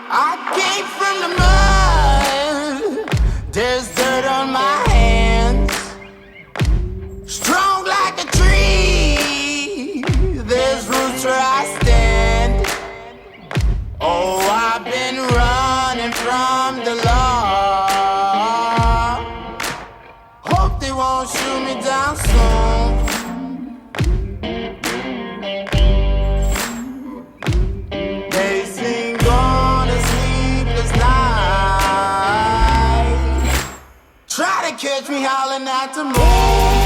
I came from the mud, there's dirt on my hands. Strong like a tree, there's roots where I stand. Oh, I've been running from the law. Hope they won't shoot me down soon. They sing on a sleepless night. Try to catch me howling at the moon.